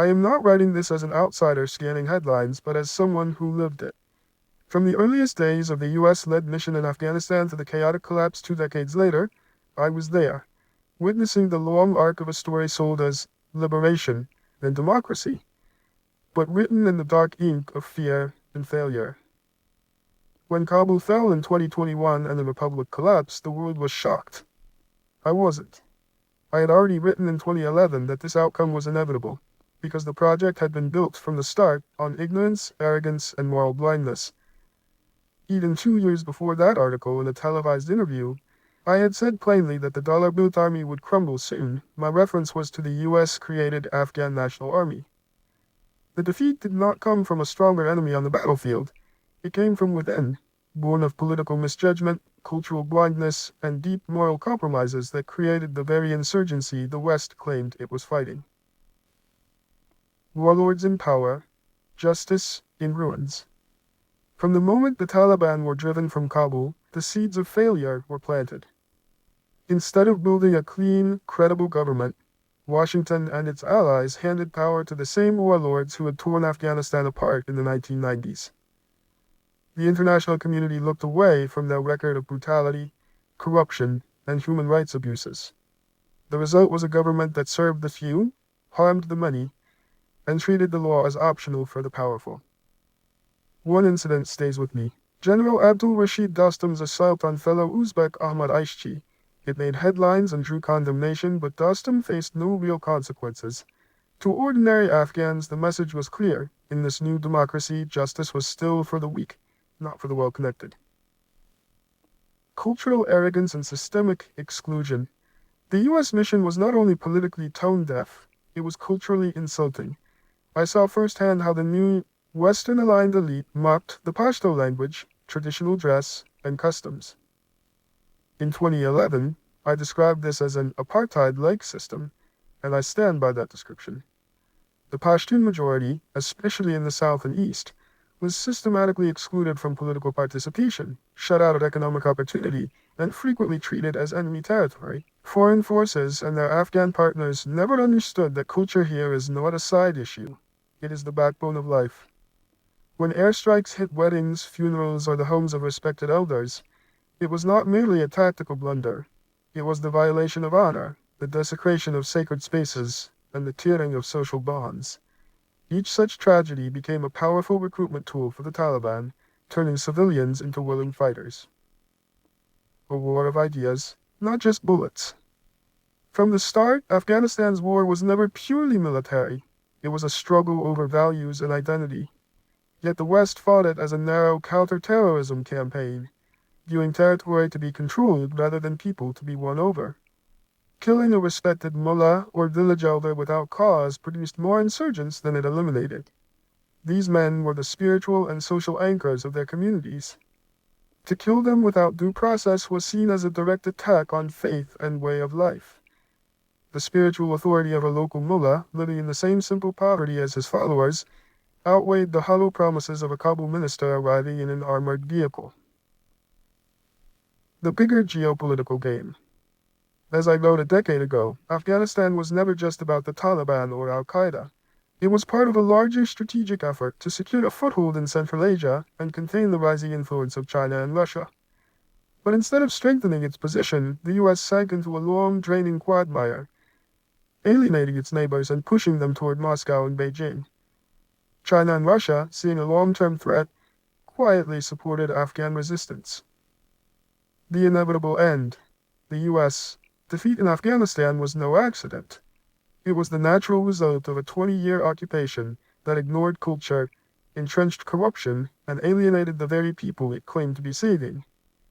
I am not writing this as an outsider scanning headlines, but as someone who lived it. From the earliest days of the US-led mission in Afghanistan to the chaotic collapse 2 decades later, I was there, witnessing the long arc of a story sold as liberation and democracy, but written in the dark ink of fear and failure. When Kabul fell in 2021 and the Republic collapsed, the world was shocked. I wasn't. I had already written in 2011 that this outcome was inevitable, because the project had been built from the start on ignorance, arrogance, and moral blindness. Even 2 years before that article in a televised interview, I had said plainly that the dollar-built army would crumble soon. My reference was to the US-created Afghan National Army. The defeat did not come from a stronger enemy on the battlefield. It came from within, born of political misjudgment, cultural blindness, and deep moral compromises that created the very insurgency the West claimed it was fighting. Warlords in power, justice in ruins. From the moment the Taliban were driven from Kabul, the seeds of failure were planted. Instead of building a clean, credible government, Washington and its allies handed power to the same warlords who had torn Afghanistan apart in the 1990s. The international community looked away from their record of brutality, corruption, and human rights abuses. The result was a government that served the few, harmed the many, and treated the law as optional for the powerful. One incident stays with me. General Abdul Rashid Dostum's assault on fellow Uzbek Ahmad Aishchi. It made headlines and drew condemnation, but Dostum faced no real consequences. To ordinary Afghans, the message was clear. In this new democracy, justice was still for the weak, not for the well-connected. Cultural arrogance and systemic exclusion. The U.S. mission was not only politically tone-deaf, it was culturally insulting. I saw firsthand how the new Western-aligned elite mocked the Pashto language, traditional dress, and customs. In 2011, I described this as an apartheid-like system, and I stand by that description. The Pashtun majority, especially in the South and East, was systematically excluded from political participation, shut out of economic opportunity, and frequently treated as enemy territory. Foreign forces and their Afghan partners never understood that culture here is not a side issue. It is the backbone of life. When airstrikes hit weddings, funerals, or the homes of respected elders, it was not merely a tactical blunder. It was the violation of honor, the desecration of sacred spaces, and the tearing of social bonds. Each such tragedy became a powerful recruitment tool for the Taliban, turning civilians into willing fighters. A war of ideas, not just bullets. From the start, Afghanistan's war was never purely military. It was a struggle over values and identity. Yet the West fought it as a narrow counter-terrorism campaign, viewing territory to be controlled rather than people to be won over. Killing a respected mullah or village elder without cause produced more insurgents than it eliminated. These men were the spiritual and social anchors of their communities. To kill them without due process was seen as a direct attack on faith and way of life. The spiritual authority of a local mullah, living in the same simple poverty as his followers, outweighed the hollow promises of a Kabul minister arriving in an armored vehicle. The bigger geopolitical game. As I wrote a decade ago, Afghanistan was never just about the Taliban or Al-Qaeda. It was part of a larger strategic effort to secure a foothold in Central Asia and contain the rising influence of China and Russia. But instead of strengthening its position, the U.S. sank into a long, draining quagmire, alienating its neighbors and pushing them toward Moscow and Beijing. China and Russia, seeing a long-term threat, quietly supported Afghan resistance. The inevitable end. The U.S. defeat in Afghanistan was no accident. It was the natural result of a 20-year occupation that ignored culture, entrenched corruption, and alienated the very people it claimed to be saving.